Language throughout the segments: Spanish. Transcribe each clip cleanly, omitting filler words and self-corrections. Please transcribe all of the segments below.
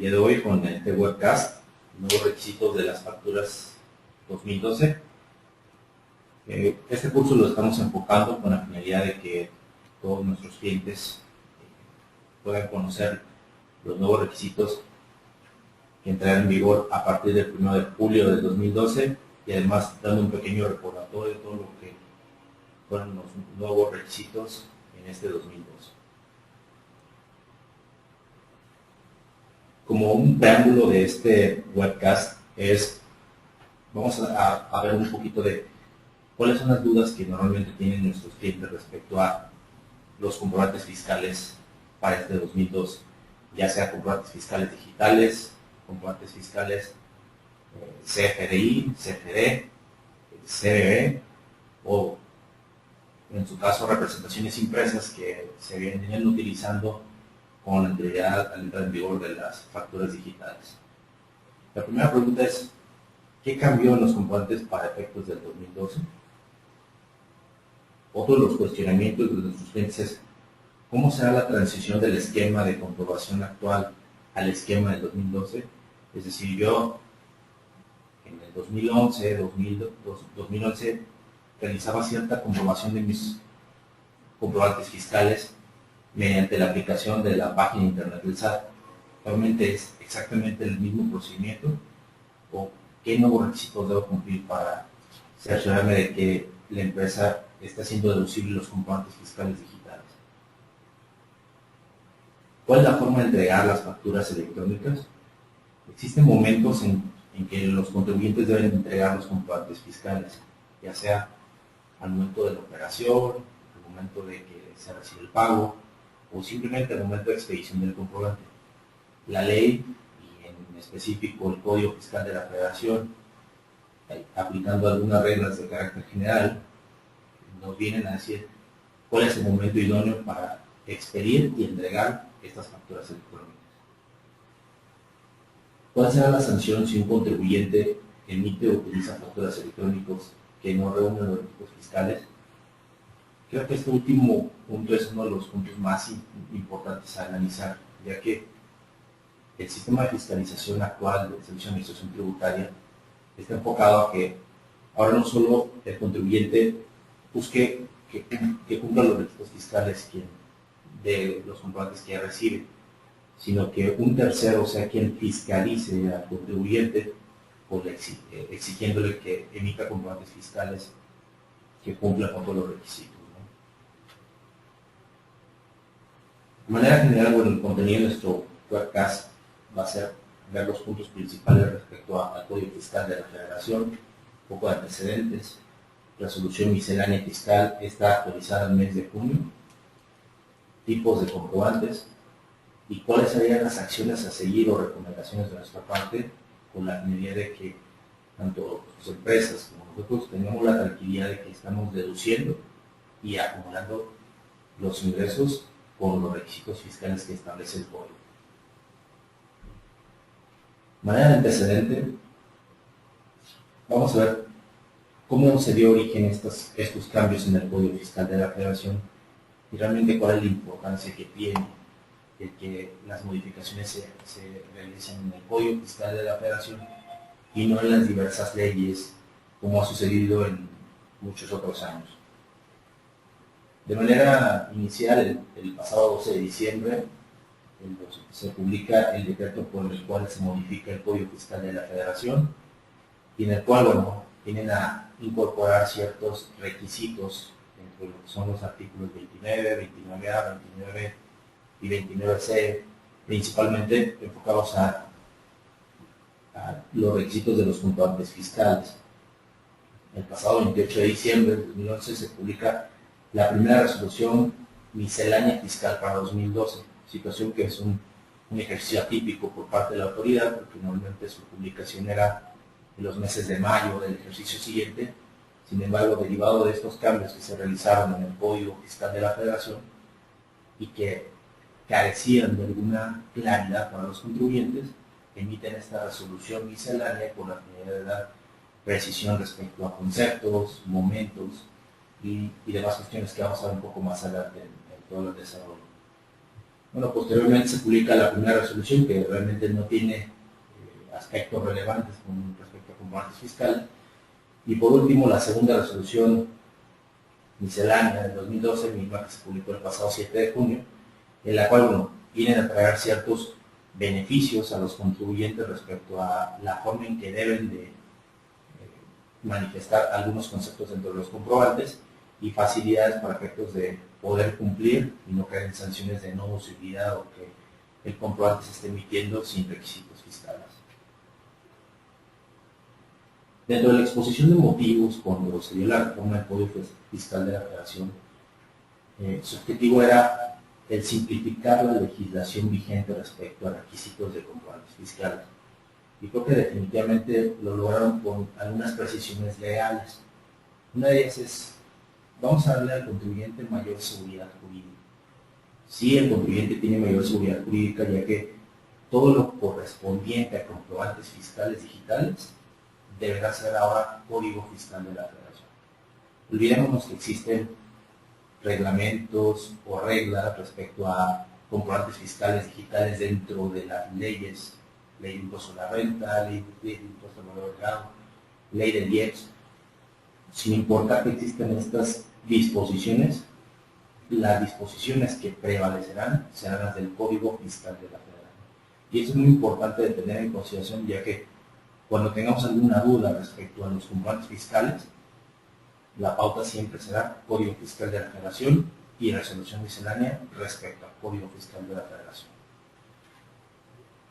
día de hoy con este webcast, nuevos requisitos de las facturas 2012. Este curso lo estamos enfocando con la finalidad de que todos nuestros clientes puedan conocer los nuevos requisitos que entrarán en vigor a partir del 1 de julio del 2012 y además dando un pequeño recordatorio de todo lo que fueron los nuevos requisitos en este 2012. Como un preámbulo de este webcast vamos a ver un poquito de cuáles son las dudas que normalmente tienen nuestros clientes respecto a los comprobantes fiscales para este 2012, ya sea comprobantes fiscales digitales, comprobantes fiscales CFDI, CFD, CBB o en su caso representaciones impresas que se vienen utilizando con anterioridad al entrar en vigor de las facturas digitales. La primera pregunta es, ¿qué cambió en los comprobantes para efectos del 2012? Otro de los cuestionamientos de nuestros clientes es, ¿cómo será la transición del esquema de comprobación actual al esquema del 2012? Es decir, yo en el 2011 realizaba cierta comprobación de mis comprobantes fiscales mediante la aplicación de la página internet del SAT. ¿Realmente es exactamente el mismo procedimiento? ¿O qué nuevos requisitos debo cumplir para cerciorarme de que la empresa está haciendo deducibles los comprobantes fiscales digitales? ¿Cuál es la forma de entregar las facturas electrónicas? Existen momentos en que los contribuyentes deben entregar los comprobantes fiscales, ya sea al momento de la operación, al momento de que se recibe el pago, o simplemente al momento de expedición del comprobante. La ley, y en específico el Código Fiscal de la Federación, aplicando algunas reglas de carácter general, nos vienen a decir cuál es el momento idóneo para expedir y entregar estas facturas electrónicas. ¿Cuál será la sanción si un contribuyente emite o utiliza facturas electrónicas que no reúnen los requisitos fiscales? Creo que este último punto es uno de los puntos más importantes a analizar, ya que el sistema de fiscalización actual del Servicio de Administración Tributaria está enfocado a que ahora no solo el contribuyente busque que cumpla los requisitos fiscales de los comprobantes que recibe, sino que un tercero sea quien fiscalice al contribuyente, exigiéndole que emita comprobantes fiscales que cumplan con todos los requisitos. De manera general, bueno, el contenido de nuestro webcast va a ser ver los puntos principales respecto al Código Fiscal de la Federación, un poco de antecedentes, resolución miscelánea fiscal está actualizada el mes de junio, tipos de comprobantes y cuáles serían las acciones a seguir o recomendaciones de nuestra parte con la finalidad de que tanto las empresas como nosotros tengamos la tranquilidad de que estamos deduciendo y acumulando los ingresos con los requisitos fiscales que establece el código. De manera de antecedente, vamos a ver cómo se dio origen estos cambios en el Código Fiscal de la Federación y realmente cuál es la importancia que tiene el que las modificaciones se realicen en el Código Fiscal de la Federación y no en las diversas leyes como ha sucedido en muchos otros años. De manera inicial, el pasado 12 de diciembre, se publica el decreto por el cual se modifica el Código Fiscal de la Federación y en el cual, bueno, vienen a incorporar ciertos requisitos entre lo que son los artículos 29, 29A, 29 y 29C, principalmente enfocados a los requisitos de los comprobantes fiscales. El pasado 28 de diciembre de 2011 se publica la primera resolución miscelánea fiscal para 2012, situación que es un ejercicio atípico por parte de la autoridad, porque normalmente su publicación era en los meses de mayo del ejercicio siguiente. Sin embargo, derivado de estos cambios que se realizaron en el Código Fiscal de la Federación y que carecían de alguna claridad para los contribuyentes, emiten esta resolución miscelánea con la finalidad de dar precisión respecto a conceptos, momentos y demás cuestiones que vamos a ver un poco más adelante en todo el desarrollo. Bueno, posteriormente se publica la primera resolución, que realmente no tiene aspectos relevantes con respecto a comprobantes fiscales. Y por último, la segunda resolución miscelánea del 2012, misma que se publicó el pasado 7 de junio, en la cual, bueno, vienen a traer ciertos beneficios a los contribuyentes respecto a la forma en que deben de manifestar algunos conceptos dentro de los comprobantes y facilidades para efectos de poder cumplir y no caer en sanciones de no posibilidad o que el comprobante se esté emitiendo sin requisitos fiscales. Dentro de la exposición de motivos, cuando se dio la reforma del Código Fiscal de la Federación, su objetivo era el simplificar la legislación vigente respecto a requisitos de comprobantes fiscales. Y creo que definitivamente lo lograron con algunas precisiones legales. Una de ellas es, vamos a darle al contribuyente mayor seguridad jurídica. Sí, el contribuyente tiene mayor seguridad jurídica, ya que todo lo correspondiente a comprobantes fiscales digitales deberá ser ahora Código Fiscal de la Federación. Olvidémonos que existen reglamentos o reglas respecto a comprobantes fiscales digitales dentro de las leyes, ley de impuesto a la renta, ley de impuesto al valor agregado, ley del IEPS. Sin importar que existan estas disposiciones, las disposiciones que prevalecerán serán las del Código Fiscal de la Federación. Y eso es muy importante de tener en consideración, ya que cuando tengamos alguna duda respecto a los comprobantes fiscales, la pauta siempre será Código Fiscal de la Federación y resolución miscelánea respecto al Código Fiscal de la Federación.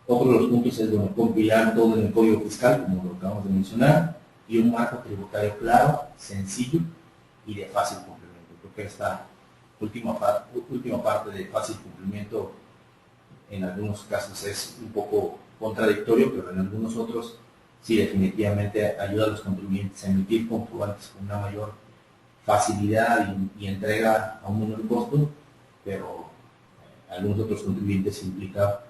Otro de los puntos es, bueno, compilar todo en el Código Fiscal, como lo acabamos de mencionar, y un marco tributario claro, sencillo y de fácil cumplimiento. Creo que esta última parte de fácil cumplimiento en algunos casos es un poco contradictorio, pero en algunos otros sí definitivamente ayuda a los contribuyentes a emitir comprobantes con una mayor facilidad y entrega a un menor costo, pero algunos otros contribuyentes implica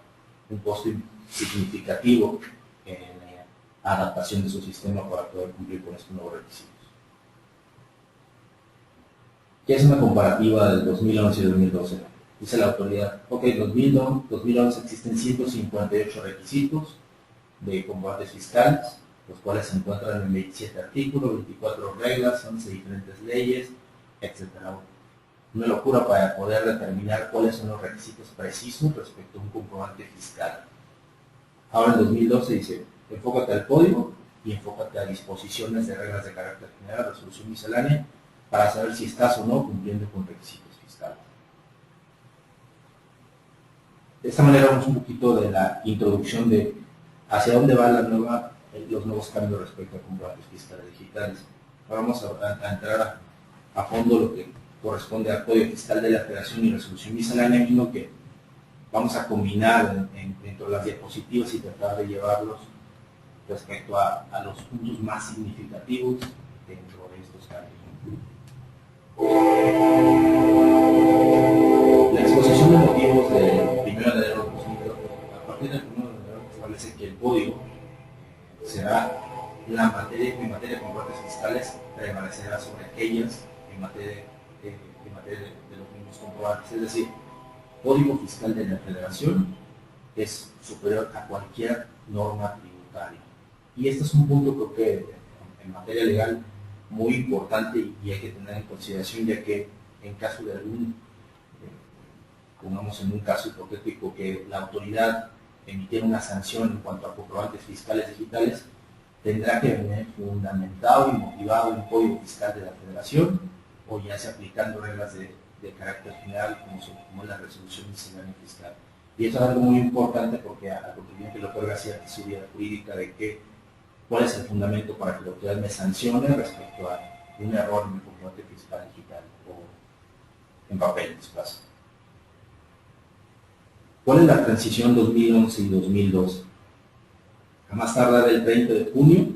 un costo significativo en la adaptación de su sistema para poder cumplir con estos nuevos requisitos. ¿Qué es una comparativa del 2011 y 2012? Dice la autoridad, ok, en 2011 existen 158 requisitos de comprobantes fiscales, los cuales se encuentran en 27 artículos, 24 reglas, 11 diferentes leyes, etc. Una locura para poder determinar cuáles son los requisitos precisos respecto a un comprobante fiscal. Ahora en 2012 dice, enfócate al código y enfócate a disposiciones de reglas de carácter general, resolución miscelánea, para saber si estás o no cumpliendo con requisitos fiscales. De esta manera vamos un poquito de la introducción de hacia dónde van los nuevos cambios respecto a comprobantes fiscales digitales. Ahora vamos a entrar a fondo lo que corresponde al Código Fiscal de la Federación y resolución miscelánea, mismo que vamos a combinar dentro de las diapositivas y tratar de llevarlos respecto a los puntos más significativos dentro de estos cambios. La exposición de motivos del 1 de enero de 2002, a partir del 1 de enero establece que el código será en materia de comprobantes fiscales prevalecerá sobre aquellas en materia de los mismos comprobantes, es decir, Código Fiscal de la Federación es superior a cualquier norma tributaria. Y este es un punto, creo que en materia legal muy importante y hay que tener en consideración, ya que en caso de algún, pongamos en un caso hipotético que la autoridad emitiera una sanción en cuanto a comprobantes fiscales digitales, tendrá que venir fundamentado y motivado en el Código Fiscal de la Federación o ya sea aplicando reglas de carácter general como la resolución miscelánea fiscal. Y eso es algo muy importante porque al contribuyente le otorga cierta seguridad jurídica de cuál es el fundamento para que la autoridad me sancione respecto a un error en mi comprobante fiscal digital o en papel en su caso. ¿Cuál es la transición 2011 y 2012? A más tardar el 30 de junio,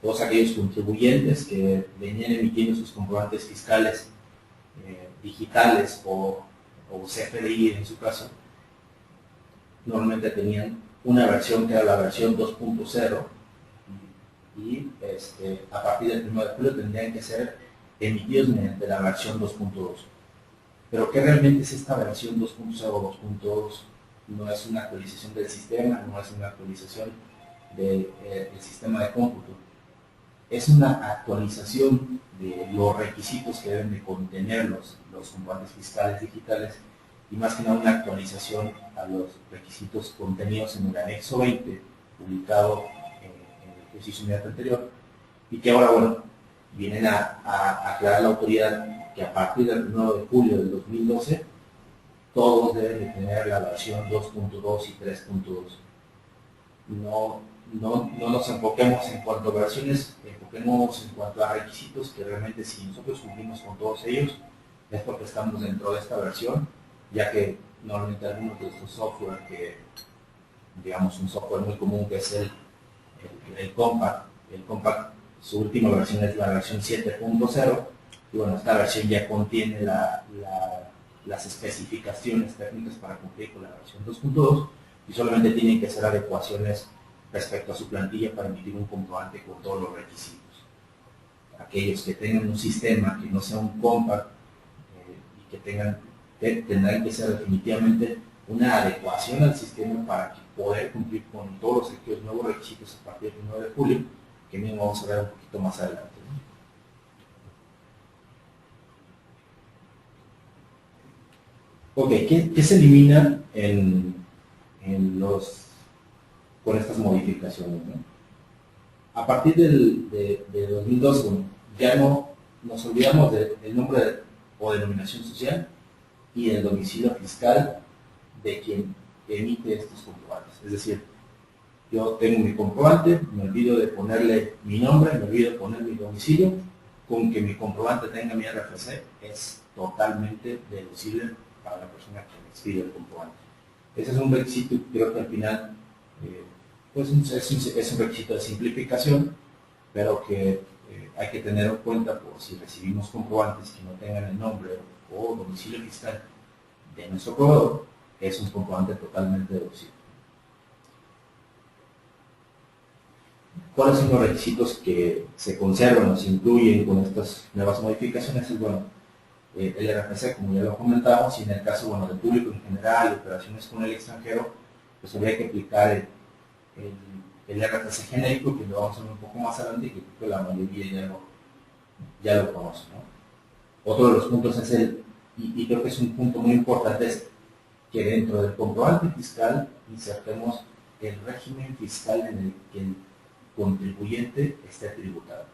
todos aquellos contribuyentes que venían emitiendo sus comprobantes fiscales digitales o CFDI en su caso, normalmente tenían una versión que era la versión 2.0 y a partir del 1 de julio tendrían que ser emitidos mediante la versión 2.2. Pero ¿qué realmente es esta versión 2.0, 2.2? No es una actualización del sistema, no es una actualización del sistema de cómputo. Es una actualización de los requisitos que deben de contener los comprobantes fiscales digitales y más que nada una actualización a los requisitos contenidos en el anexo 20 publicado en el ejercicio inmediato anterior y que ahora, bueno, vienen a aclarar la autoridad que a partir del 1 de julio del 2012 todos deben de tener la versión 2.2 y 3.2. No nos enfoquemos en cuanto a versiones, enfoquemos en cuanto a requisitos, que realmente si nosotros cumplimos con todos ellos, es porque estamos dentro de esta versión, ya que normalmente algunos de estos software que, digamos, un software muy común que es el Compact, su última versión es la versión 7.0, y bueno, esta versión ya contiene las especificaciones técnicas para cumplir con la versión 2.2 y solamente tienen que hacer adecuaciones respecto a su plantilla para emitir un comprobante con todos los requisitos. Aquellos que tengan un sistema que no sea un compact y que tendrán que ser definitivamente una adecuación al sistema para poder cumplir con todos aquellos nuevos requisitos a partir del 9 de julio, que mismo vamos a ver un poquito más adelante. Ok, ¿qué se elimina con estas modificaciones? ¿No? A partir de 2012, bueno, ya no nos olvidamos del nombre o denominación social y del domicilio fiscal de quien emite estos comprobantes. Es decir, yo tengo mi comprobante, me olvido de ponerle mi nombre, me olvido de poner mi domicilio, con que mi comprobante tenga mi RFC es totalmente deducible para la persona que me expide el comprobante. Ese es un requisito, creo que al final pues es un requisito de simplificación, pero que hay que tener en cuenta por si recibimos comprobantes que no tengan el nombre o domicilio fiscal de nuestro proveedor, es un comprobante totalmente deducible. ¿Cuáles son los requisitos que se conservan o se incluyen con estas nuevas modificaciones? Es bueno, el RFC, como ya lo comentamos, y en el caso bueno, del público en general y operaciones con el extranjero, pues habría que aplicar el RFC genérico, que lo vamos a ver un poco más adelante y que creo que la mayoría ya lo conoce, ¿no? Otro de los puntos es y creo que es un punto muy importante, es que dentro del comprobante fiscal insertemos el régimen fiscal en el que el contribuyente esté tributado.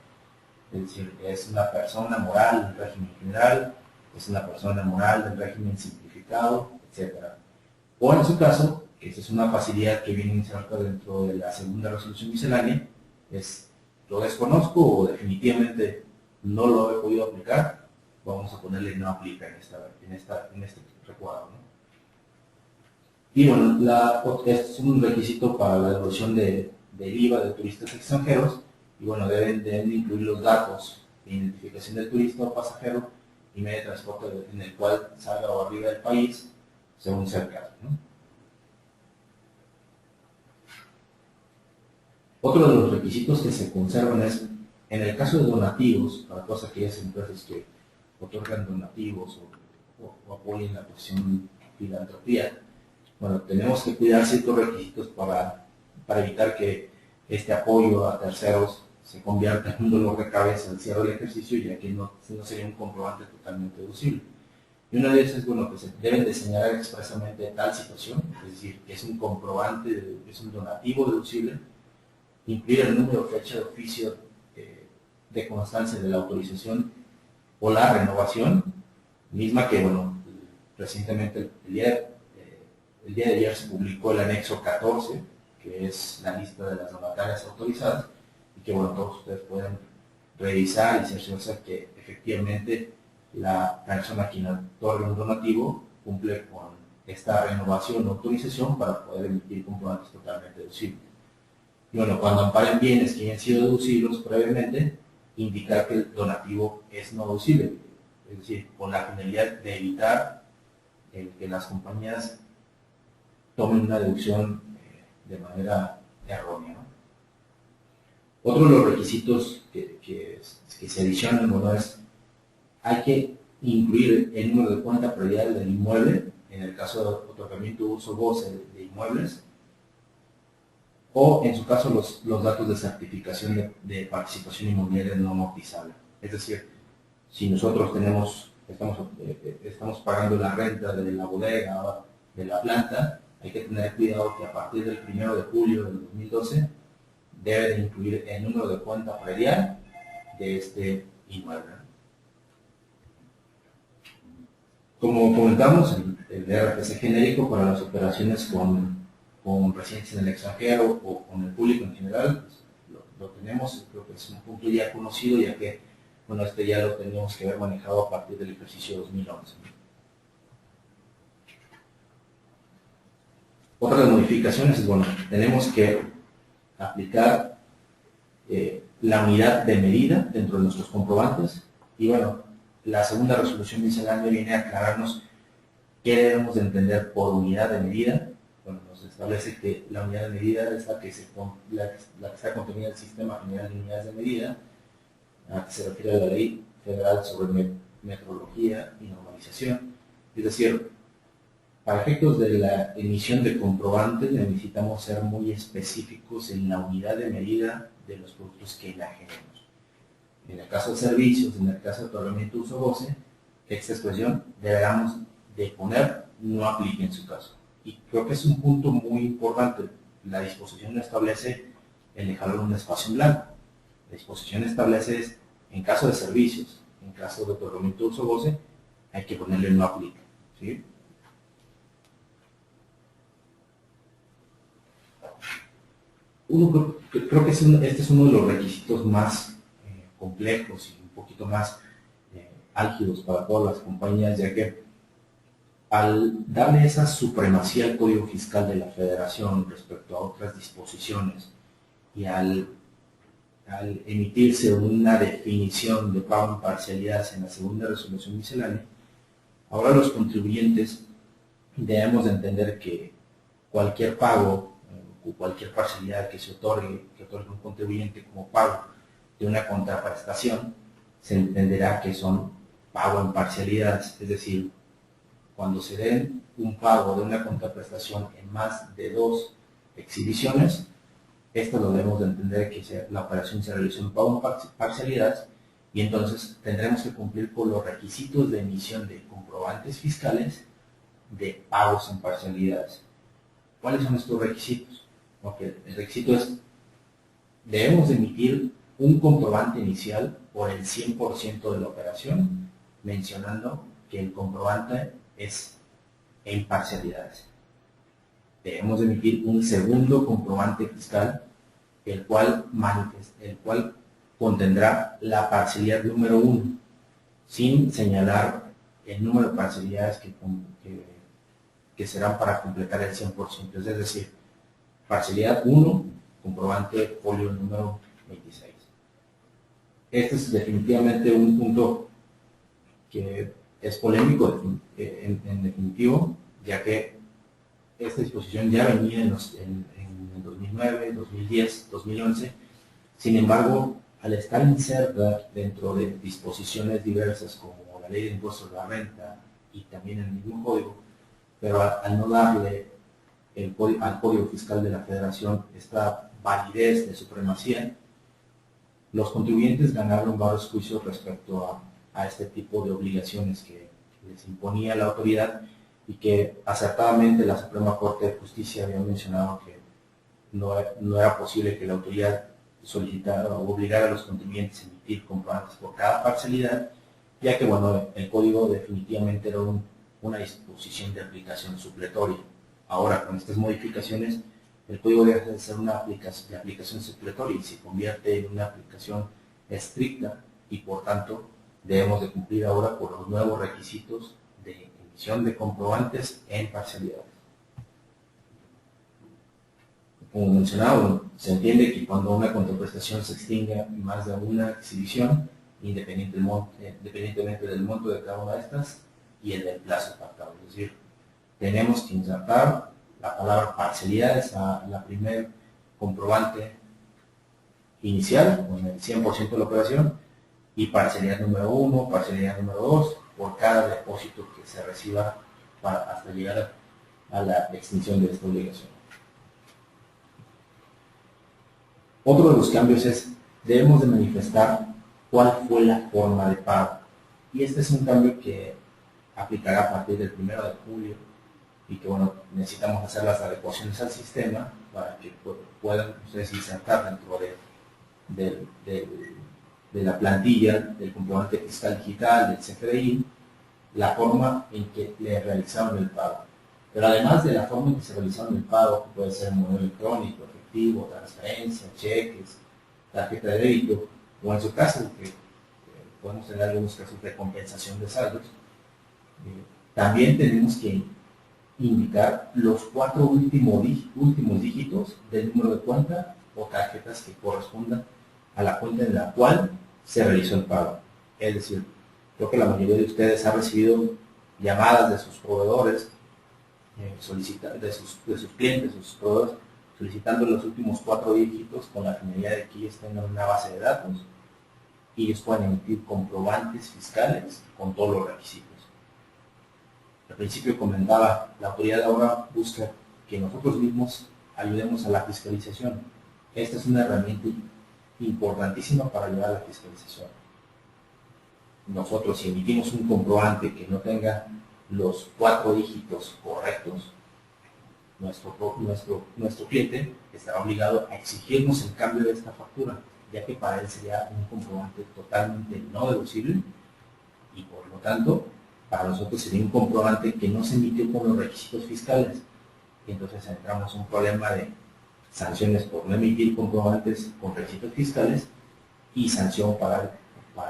Es decir, es una persona moral del régimen general, es una persona moral del régimen simplificado, etc. O en su caso, que esa es una facilidad que viene inserta dentro de la segunda resolución miscelánea, es lo desconozco o definitivamente no lo he podido aplicar, vamos a ponerle no aplica en este recuadro, ¿no? Y bueno, es un requisito para la devolución del IVA de turistas extranjeros, y bueno, deben de incluir los datos de identificación del turista o pasajero y medio de transporte en el cual salga o arriba del país, según sea el caso, ¿no? Otro de los requisitos que se conservan es, en el caso de donativos, para todas aquellas empresas que otorgan donativos o apoyen la cuestión filantropía, bueno, tenemos que cuidar ciertos requisitos para evitar que este apoyo a terceros se convierta en un dolor de cabeza al cierre del ejercicio, ya que no sería un comprobante totalmente deducible. Y una de esas es, bueno, que se deben de señalar expresamente tal situación, es decir, que es un comprobante, es un donativo deducible, incluir el número o fecha de oficio de constancia de la autorización o la renovación, misma que, bueno, recientemente el día de ayer se publicó el anexo 14, que es la lista de las donatarias autorizadas, y que, bueno, todos ustedes pueden revisar y cerciorarse que efectivamente la persona a quien otorga un donativo cumple con esta renovación o autorización para poder emitir comprobantes totalmente deducibles. Y bueno, cuando amparen bienes que hayan sido deducibles previamente, indicar que el donativo es no deducible, es decir, con la finalidad de evitar que las compañías tomen una deducción de manera errónea, ¿no? Otro de los requisitos que se adicionan, bueno, es hay que incluir el número de cuenta predial del inmueble, en el caso de otorgamiento de uso goce de inmuebles, o en su caso los datos de certificación de participación inmobiliaria no amortizable. Es decir, si nosotros estamos pagando la renta de la bodega o de la planta, hay que tener cuidado que a partir del 1 de julio del 2012 debe de incluir el número de cuenta predial de este inmueble. Como comentamos, el RFC genérico para las operaciones con residentes en el extranjero o con el público en general, pues, lo tenemos. Creo que es un punto ya conocido, ya que bueno, este ya lo tenemos que haber manejado a partir del ejercicio 2011. Otras modificaciones, bueno, tenemos que aplicar la unidad de medida dentro de nuestros comprobantes, y bueno, la segunda resolución miscelánea viene a aclararnos qué debemos de entender por unidad de medida. Bueno, nos establece que la unidad de medida es la que está contenida en el Sistema General de Unidades de Medida, a que se refiere a la Ley Federal sobre Metrología y Normalización. Es decir, para efectos de la emisión de comprobantes necesitamos ser muy específicos en la unidad de medida de los productos que enajenemos. En el caso de servicios, en el caso de otorgamiento de uso goce, esta expresión deberíamos de poner no aplica en su caso. Y creo que es un punto muy importante. La disposición no establece el dejarlo en un espacio en blanco. La disposición establece en caso de servicios, en caso de otorgamiento de uso goce, hay que ponerle no aplica, ¿sí? Creo que este es uno de los requisitos más complejos y un poquito más álgidos para todas las compañías, ya que al darle esa supremacía al Código Fiscal de la Federación respecto a otras disposiciones y al emitirse una definición de pago en parcialidades en la segunda resolución miscelánea, ahora los contribuyentes debemos de entender que cualquier pago o cualquier parcialidad que otorgue un contribuyente como pago de una contraprestación, se entenderá que son pago en parcialidades, es decir, cuando se den un pago de una contraprestación en más de 2 exhibiciones, esto lo debemos de entender que la operación se realizó en pago en parcialidades, y entonces tendremos que cumplir con los requisitos de emisión de comprobantes fiscales de pagos en parcialidades. ¿Cuáles son estos requisitos? Okay, el requisito es, debemos de emitir un comprobante inicial por el 100% de la operación, mencionando que el comprobante es en parcialidades. Debemos de emitir un segundo comprobante fiscal, el cual contendrá la parcialidad número 1, sin señalar el número de parcialidades que serán para completar el 100%. Es decir, parcialidad 1, comprobante folio número 26. Este es definitivamente un punto que es polémico en definitivo, ya que esta disposición ya venía en el 2009, 2010, 2011. Sin embargo, al estar inserta dentro de disposiciones diversas como la Ley de Impuestos a la Renta y también el mismo código, pero al no darle al Código Fiscal de la Federación esta validez de supremacía, los contribuyentes ganaron varios juicios respecto a este tipo de obligaciones que les imponía la autoridad, y que acertadamente la Suprema Corte de Justicia había mencionado que no era posible que la autoridad solicitara o obligara a los contribuyentes a emitir comprobantes por cada parcialidad, ya que bueno, el código definitivamente era una disposición de aplicación supletoria. Ahora, con estas modificaciones, el código deja de ser una aplicación supletoria y se convierte en una aplicación estricta, y por tanto debemos de cumplir ahora por los nuevos requisitos de emisión de comprobantes en parcialidades. Como mencionado, se entiende que cuando una contraprestación se extinga en más de una exhibición, independientemente del monto de cada una de estas y el del plazo pactado. Es decir, tenemos que insertar la palabra parcialidades a la primer comprobante inicial, con el 100% de la operación, y parcialidad número 1, parcialidad número 2, por cada depósito que se reciba hasta llegar a la extinción de esta obligación. Otro de los cambios es, debemos de manifestar cuál fue la forma de pago. Y este es un cambio que aplicará a partir del 1 de julio y que, bueno, necesitamos hacer las adecuaciones al sistema para que puedan ustedes insertar dentro de la plantilla del comprobante fiscal digital, del CFDI, la forma en que le realizaron el pago. Pero además de la forma en que se realizaron el pago, que puede ser modelo electrónico, efectivo, transferencia, cheques, tarjeta de débito, o en su caso, que podemos tener algunos casos de compensación de saldos, también tenemos que indicar los 4 últimos dígitos del número de cuenta o tarjetas que correspondan a la cuenta en la cual se realizó el pago. Es decir, creo que la mayoría de ustedes ha recibido llamadas de sus proveedores, de sus clientes, de sus proveedores, solicitando los últimos 4 dígitos con la finalidad de que ellos tengan una base de datos y ellos puedan emitir comprobantes fiscales con todos los requisitos. Al principio comentaba, la autoridad ahora busca que nosotros mismos ayudemos a la fiscalización. Esta es una herramienta importantísima para ayudar a la fiscalización. Nosotros, si emitimos un comprobante que no tenga los 4 dígitos correctos, nuestro cliente estará obligado a exigirnos el cambio de esta factura, ya que para él sería un comprobante totalmente no deducible y por lo tanto para nosotros sería un comprobante que no se emitió con los requisitos fiscales. Y entonces entramos en un problema de sanciones por no emitir comprobantes con requisitos fiscales y sanción para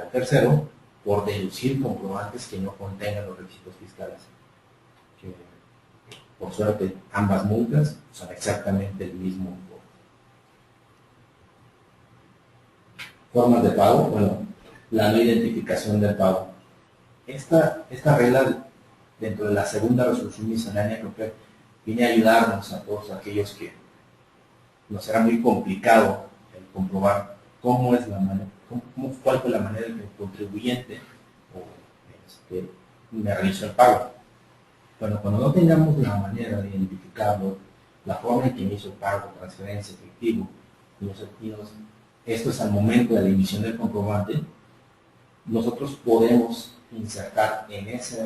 el tercero por deducir comprobantes que no contengan los requisitos fiscales. Que, por suerte, ambas multas son exactamente el mismo importe. Formas de pago, bueno, la no identificación del pago. Esta regla, dentro de la segunda resolución miscelánea, creo que viene a ayudarnos a todos aquellos que nos será muy complicado el comprobar cuál fue la manera en que el contribuyente me realizó el pago. Bueno, cuando no tengamos la manera de identificarlo, la forma en que me hizo el pago, transferencia, efectivo, esto es al momento de la emisión del comprobante, nosotros podemos insertar en esa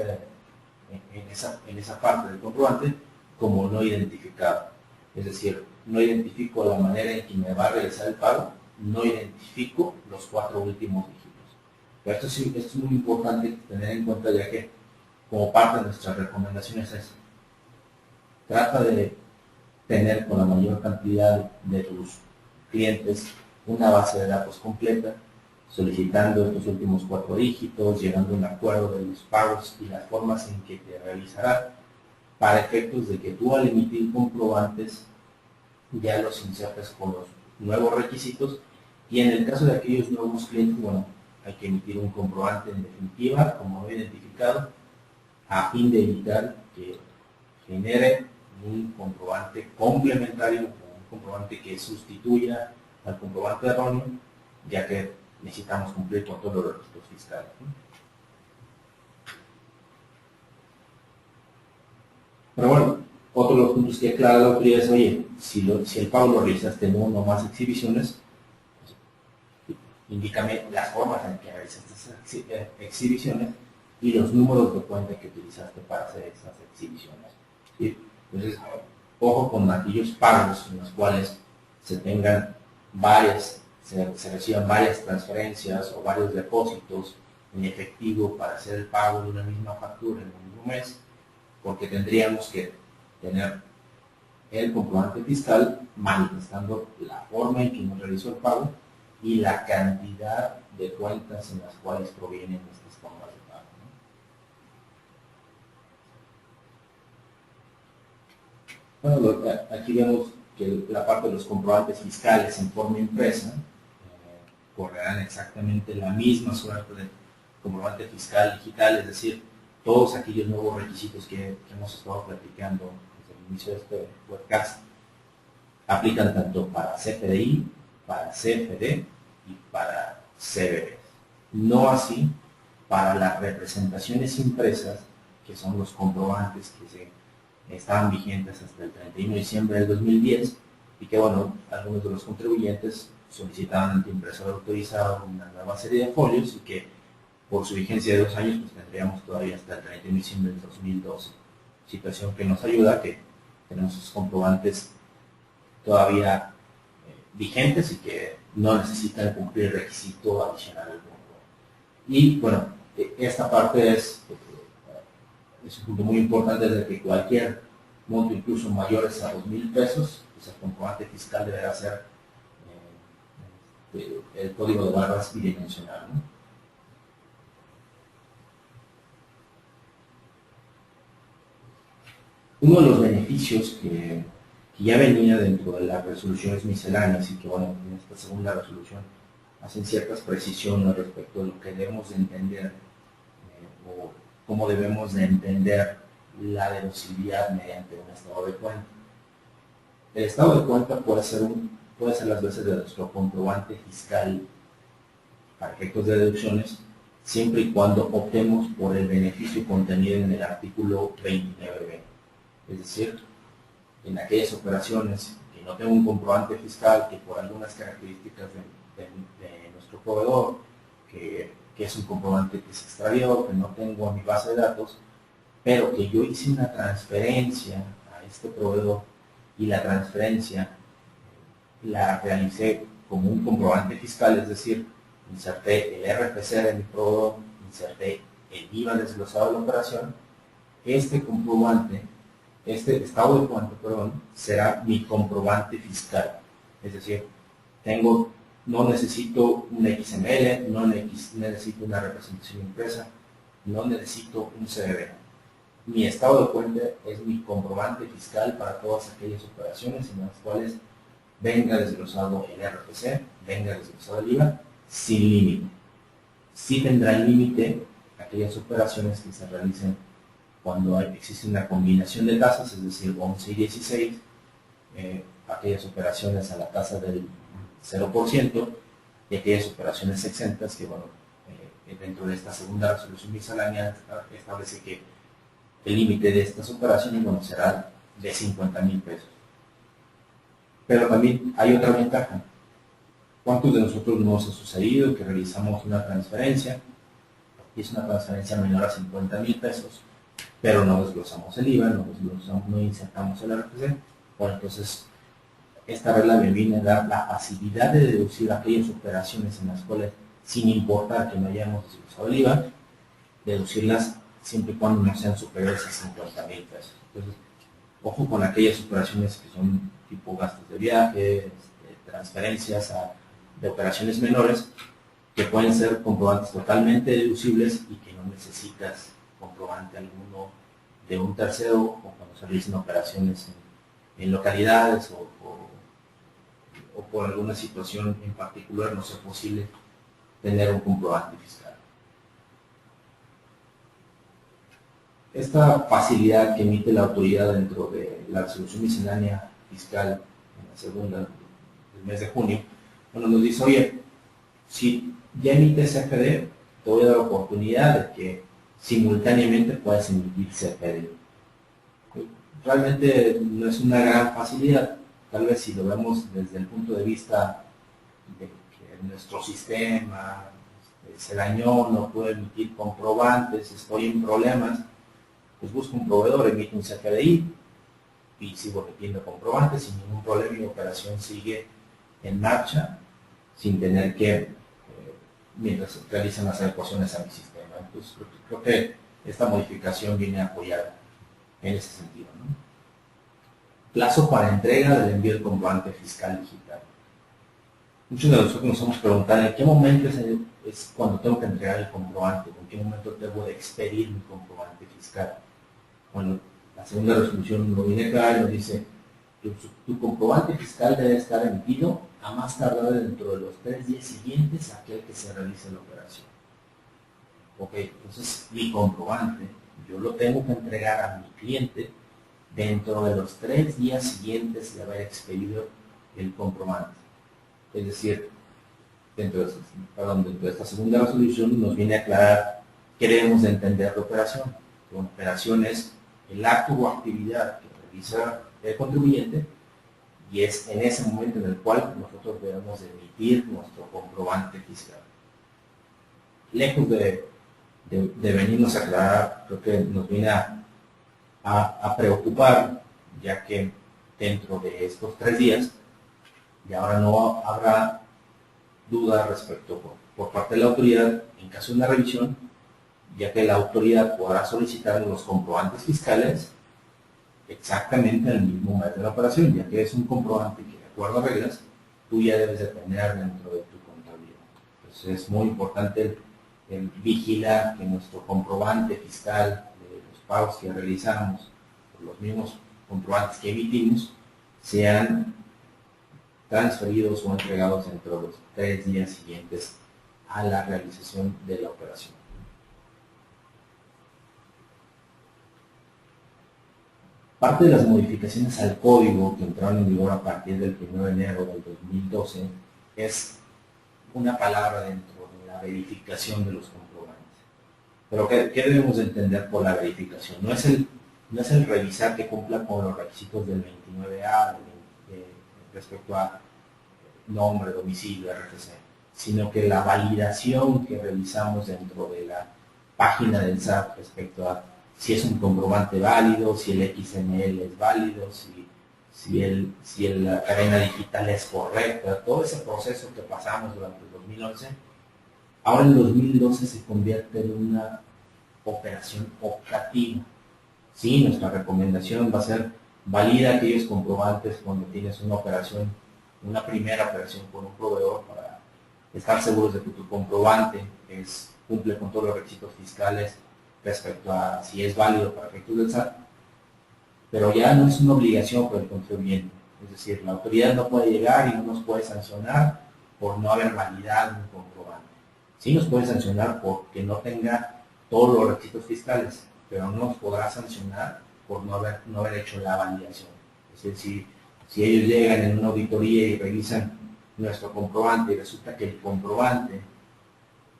parte del comprobante como no identificado. Es decir, no identifico la manera en que me va a realizar el pago, no identifico los 4 últimos dígitos. Pero esto es muy importante tener en cuenta, ya que como parte de nuestras recomendaciones es, trata de tener con la mayor cantidad de tus clientes una base de datos completa, solicitando estos últimos 4 dígitos, llegando a un acuerdo de los pagos y las formas en que te realizará, para efectos de que tú al emitir comprobantes ya los insertes con los nuevos requisitos, y en el caso de aquellos nuevos clientes, bueno, hay que emitir un comprobante en definitiva, como no identificado, a fin de evitar que genere un comprobante complementario, un comprobante que sustituya al comprobante erróneo, ya que necesitamos cumplir con todos los requisitos fiscales, ¿no? Pero bueno, otro de los puntos que aclara la autoridad es, oye, si el pago lo realizaste en una o más exhibiciones, pues, indícame las formas en que realizaste esas exhibiciones y los números de cuenta que utilizaste para hacer esas exhibiciones, ¿sí? Entonces, ojo con aquellos pagos en los cuales se reciban varias transferencias o varios depósitos en efectivo para hacer el pago de una misma factura en un mismo mes, porque tendríamos que tener el comprobante fiscal manifestando la forma en que nos realizó el pago y la cantidad de cuentas en las cuales provienen estas formas de pago, ¿no? Bueno, aquí vemos que la parte de los comprobantes fiscales en forma impresa correrán exactamente la misma suerte del comprobante fiscal digital, es decir, todos aquellos nuevos requisitos que hemos estado platicando desde el inicio de este webcast aplican tanto para CFDI, para CFD y para CBB. No así para las representaciones impresas, que son los comprobantes que estaban vigentes hasta el 31 de diciembre del 2010, y que, bueno, algunos de los contribuyentes solicitaban ante impresor autorizado una nueva serie de folios y que por su vigencia de 2 años, pues tendríamos todavía hasta el 31 de diciembre del 2012. Situación que nos ayuda a que tenemos esos comprobantes todavía vigentes y que no necesitan cumplir el requisito adicional del comprobante. Y bueno, esta parte es un punto muy importante, de que cualquier monto, incluso mayores a 2,000 pesos, pues el comprobante fiscal deberá ser el código de barras bidimensional, ¿no? Uno de los beneficios que ya venía dentro de las resoluciones misceláneas y que, bueno, en esta segunda resolución hacen ciertas precisiones respecto a lo que debemos de entender o cómo debemos de entender la deducibilidad mediante un estado de cuenta. El estado de cuenta puede ser las veces de nuestro comprobante fiscal para efectos de deducciones, siempre y cuando optemos por el beneficio contenido en el artículo 29b. Es decir, en aquellas operaciones que no tengo un comprobante fiscal, que por algunas características de nuestro proveedor, que es un comprobante que se extravió, que no tengo en mi base de datos, pero que yo hice una transferencia a este proveedor y la transferencia la realicé como un comprobante fiscal, es decir, inserté el RFC de mi proveedor, inserté el IVA desglosado de la operación, este comprobante, este estado de cuenta, será mi comprobante fiscal. Es decir, no necesito un XML, no necesito una representación impresa, no necesito un CBV. Mi estado de cuenta es mi comprobante fiscal para todas aquellas operaciones en las cuales venga desglosado el RFC, venga desglosado el IVA, sin límite. Sí tendrá límite aquellas operaciones que se realicen cuando existe una combinación de tasas, es decir, 11 y 16, aquellas operaciones a la tasa del 0% y aquellas operaciones exentas que, bueno, dentro de esta segunda resolución miscelánea establece que el límite de estas operaciones, bueno, será de 50,000 pesos. Pero también hay otra ventaja. ¿Cuántos de nosotros nos ha sucedido que realizamos una transferencia y es una transferencia menor a 50,000 pesos, pero no desglosamos el IVA, no insertamos el RFC? Bueno, entonces esta regla me viene a dar la facilidad de deducir aquellas operaciones en las cuales, sin importar que no hayamos desglosado el IVA, deducirlas siempre y cuando no sean superiores a 50,000 pesos. Entonces, ojo con aquellas operaciones que son tipo gastos de viaje, transferencias de operaciones menores, que pueden ser comprobantes totalmente deducibles y que no necesitas comprobante alguno de un tercero, o cuando se realicen operaciones en localidades o por alguna situación en particular no sea posible tener un comprobante fiscal. Esta facilidad que emite la autoridad dentro de la resolución miscelánea fiscal en la segunda del mes de junio, bueno, nos dice, oye, si ya emites CFD, te voy a dar la oportunidad de que simultáneamente puedas emitir CFD. Realmente no es una gran facilidad, tal vez si lo vemos desde el punto de vista de que nuestro sistema se dañó, no puedo emitir comprobantes, estoy en problemas, pues busco un proveedor, emito un CFDI y sigo emitiendo comprobantes sin ningún problema y mi operación sigue en marcha sin tener que, mientras realizan las adecuaciones a mi sistema. Entonces creo que esta modificación viene a apoyar en ese sentido, ¿no? Plazo para entrega del envío del comprobante fiscal digital. Muchos de nosotros nos hemos preguntado en qué momento es cuando tengo que entregar el comprobante, en qué momento debo de expedir mi comprobante fiscal. Bueno, la segunda resolución lo viene acá y nos dice, tu comprobante fiscal debe estar emitido a más tardar dentro de los 3 días siguientes a aquel que se realice la operación. Ok, entonces mi comprobante yo lo tengo que entregar a mi cliente dentro de los 3 días siguientes de haber expedido el comprobante. Es decir, dentro de esta segunda resolución nos viene a aclarar ¿qué debemos de entender de operación? Una operación es el acto o actividad que realiza el contribuyente y es en ese momento en el cual nosotros debemos de emitir nuestro comprobante fiscal. Lejos de venirnos a aclarar, creo que nos viene a preocupar, ya que dentro de estos 3 días, y ahora no habrá duda respecto por parte de la autoridad en caso de una revisión, ya que la autoridad podrá solicitar los comprobantes fiscales exactamente en el mismo mes de la operación, ya que es un comprobante que, de acuerdo a reglas, tú ya debes de tener dentro de tu contabilidad. Entonces es muy importante el vigilar que nuestro comprobante fiscal de los pagos que realizamos, los mismos comprobantes que emitimos, sean transferidos o entregados dentro de los 3 días siguientes a la realización de la operación. Parte de las modificaciones al código que entraron en vigor a partir del 1 de enero del 2012 es una palabra dentro de la verificación de los comprobantes. Pero ¿qué debemos entender por la verificación? No es el revisar que cumpla con los requisitos del 29A respecto a nombre, domicilio, RFC, sino que la validación que realizamos dentro de la página del SAT respecto a si es un comprobante válido, si el XML es válido, si la cadena digital es correcta, todo ese proceso que pasamos durante el 2011, ahora en el 2012 se convierte en una operación optativa. Sí, nuestra recomendación va a ser valida aquellos comprobantes cuando tienes una primera operación con un proveedor para estar seguros de que tu comprobante cumple con todos los requisitos fiscales respecto a si es válido para efectos del SAT, pero ya no es una obligación por el contribuyente. Es decir, la autoridad no puede llegar y no nos puede sancionar por no haber validado un comprobante. Sí nos puede sancionar porque no tenga todos los requisitos fiscales, pero no nos podrá sancionar por no haber hecho la validación. Es decir, si ellos llegan en una auditoría y revisan nuestro comprobante y resulta que el comprobante,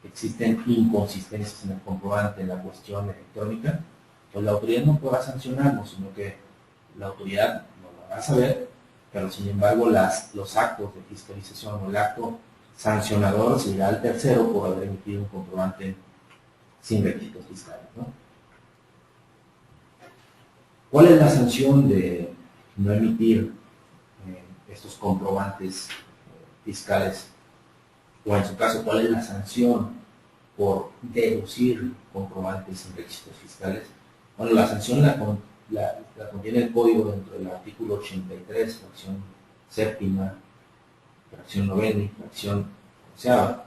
existen inconsistencias en el comprobante en la cuestión electrónica, pues la autoridad no podrá sancionarnos, sino que la autoridad nos lo hará saber, pero sin embargo los actos de fiscalización o el acto sancionador se irá al tercero por haber emitido un comprobante sin requisitos fiscales, ¿no? ¿Cuál es la sanción de no emitir estos comprobantes fiscales? O en su caso, ¿cuál es la sanción por deducir comprobantes sin requisitos fiscales? Bueno, la sanción la contiene el código dentro del artículo 83, fracción séptima, fracción novena y fracción onceava,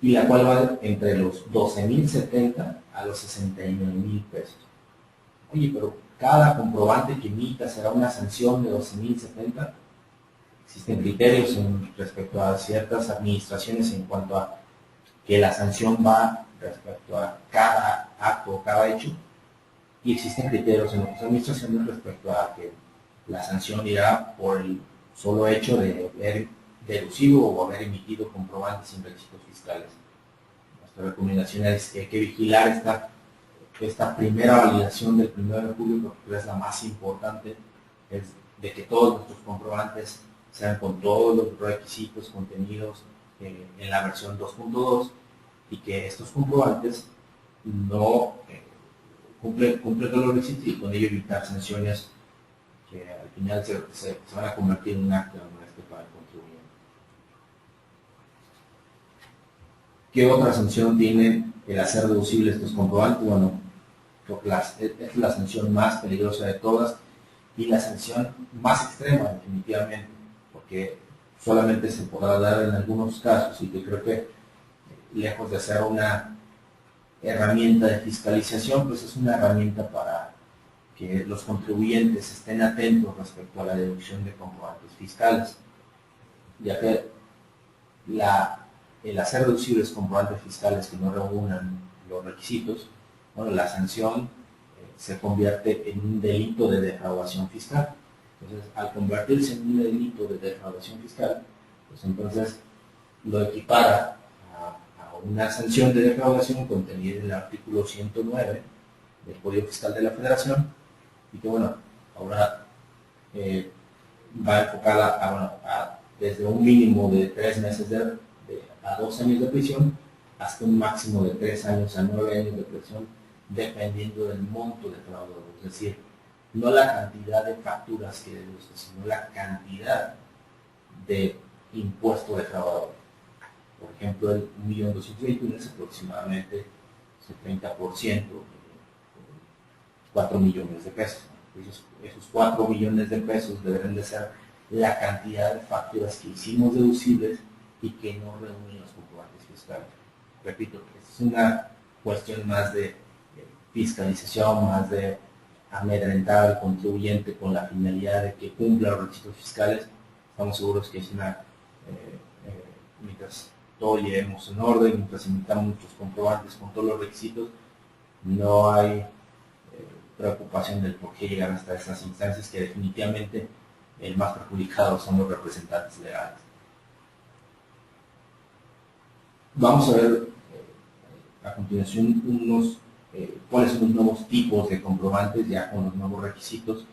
y la cual va entre los 12.070 a los 69.000 pesos. Oye, pero cada comprobante que emita será una sanción de 12.070. Existen criterios respecto a ciertas administraciones en cuanto a que la sanción va respecto a cada acto o cada hecho, y existen criterios en otras administraciones respecto a que la sanción irá por el solo hecho de haber deducido o haber emitido comprobantes sin requisitos fiscales. Nuestra recomendación es que hay que vigilar esta primera validación del 1 de julio, porque es la más importante, es de que todos nuestros comprobantes sean con todos los requisitos contenidos en la versión 2.2 y que estos comprobantes no cumplen todos los requisitos y con ello evitar sanciones que al final se van a convertir en un acto de amonesto para el contribuyente. ¿Qué otra sanción tiene el hacer deducibles estos comprobantes? Bueno, es la sanción más peligrosa de todas y la sanción más extrema, definitivamente, porque solamente se podrá dar en algunos casos y que creo que lejos de ser una herramienta de fiscalización, pues es una herramienta para que los contribuyentes estén atentos respecto a la deducción de comprobantes fiscales, ya que el hacer deducibles comprobantes fiscales que no reúnan los requisitos, bueno, la sanción se convierte en un delito de defraudación fiscal. Entonces, al convertirse en un delito de defraudación fiscal, pues entonces lo equipara a una sanción de defraudación contenida en el artículo 109 del Código Fiscal de la Federación, y que bueno, ahora va enfocada desde un mínimo de 3 meses a 2 años de prisión hasta un máximo de 3 años a 9 años de prisión, dependiendo del monto defraudado. Es decir, no la cantidad de facturas que deduce, sino la cantidad de impuesto defraudador. Por ejemplo, el 1.221.000 es aproximadamente el 30%, 4 millones de pesos. Esos 4 millones de pesos deben de ser la cantidad de facturas que hicimos deducibles y que no reúnen los comprobantes fiscales. Repito, es una cuestión más de fiscalización, más de amedrentar al contribuyente con la finalidad de que cumpla los requisitos fiscales. Estamos seguros que es mientras todo llevemos en orden, mientras emitamos nuestros comprobantes con todos los requisitos, no hay preocupación del por qué llegar hasta estas instancias, que definitivamente el más perjudicado son los representantes legales. Vamos a ver a continuación cuáles son los nuevos tipos de comprobantes ya con los nuevos requisitos.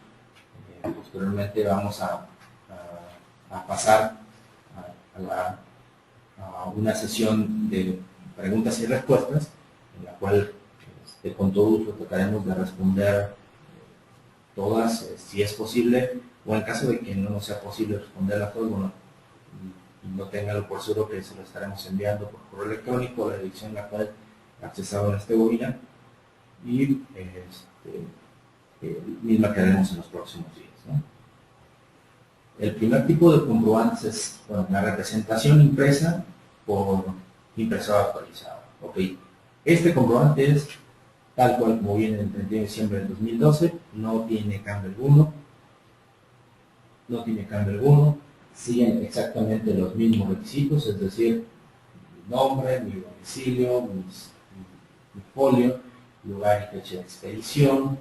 Posteriormente vamos a pasar a una sesión de preguntas y respuestas, en la cual con todo gusto trataremos de responder todas, si es posible, o en caso de que no nos sea posible responderlas todas, bueno, y no tenganlo por seguro que se lo estaremos enviando por correo electrónico a la dirección en la cual accesaron a este webinar, y misma que haremos en los próximos días, ¿no? El primer tipo de comprobantes es la representación impresa por impresora autorizada. Okay. Este comprobante es tal cual como viene el 31 de diciembre del 2012, no tiene cambio alguno, siguen exactamente los mismos requisitos, es decir, mi nombre, mi domicilio, mi folio, lugar y fecha de expedición,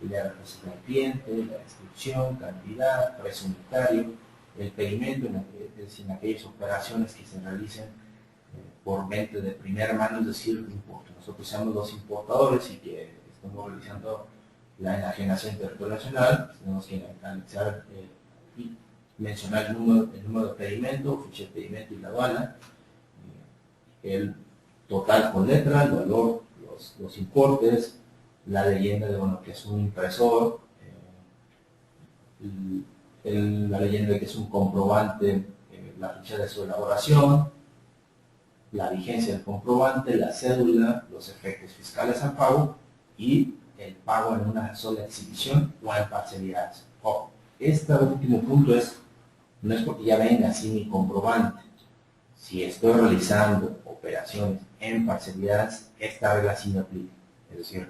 la representación del cliente, la descripción, cantidad, precio unitario, el pedimento, es decir, en aquellas operaciones que se realicen por venta de primera mano, es decir, nosotros somos los importadores y que estamos realizando la enajenación territorial nacional, tenemos que analizar y mencionar el número de pedimento, ficha de pedimento y la aduana, el total con letra, el valor, los importes, la leyenda de que es un impresor, la leyenda de que es un comprobante, la fecha de su elaboración, la vigencia del comprobante, la cédula, los efectos fiscales al pago y el pago en una sola exhibición o en parcialidades. Ojo, este último punto no es porque ya venga así mi comprobante. Si estoy realizando operaciones en parcialidades, esta regla sí me aplica. Es decir,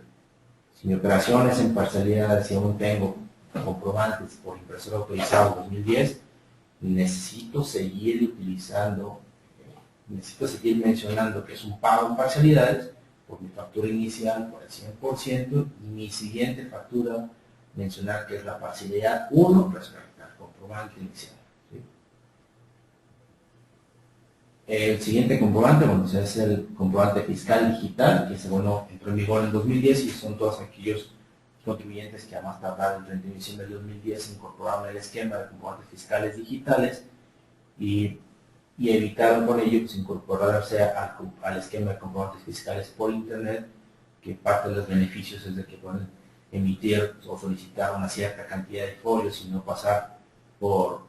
si mi operación es en parcialidades y aún tengo comprobantes por impresora autorizado 2010, necesito seguir mencionando que es un pago en parcialidades por mi factura inicial por el 100% y mi siguiente factura mencionar que es la parcialidad 1 respecto al comprobante inicial. ¿Sí? El siguiente comprobante, es el comprobante fiscal digital, que entró en vigor en 2010 y son todos aquellos contribuyentes que a más tardar el 31 de diciembre de 2010 incorporaron el esquema de comprobantes fiscales digitales y evitaron con ello incorporarse al esquema de comprobantes fiscales por Internet, que parte de los beneficios es de que pueden emitir o solicitar una cierta cantidad de folios y no pasar por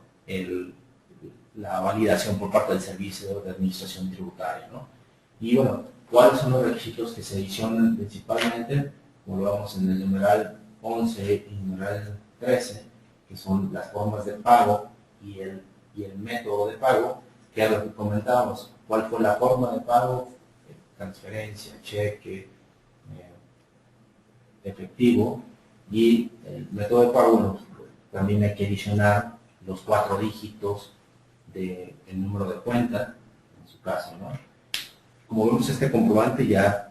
la validación por parte del Servicio de Administración Tributaria, ¿no? Y ¿cuáles son los requisitos que se adicionan principalmente? Como lo vemos en el numeral 11 y numeral 13, que son las formas de pago y el método de pago, que es lo que comentábamos. ¿Cuál fue la forma de pago? Transferencia, cheque, efectivo, y el método de pago, también hay que adicionar los 4 dígitos del número de cuenta, en su caso, ¿no? Como vemos, este comprobante ya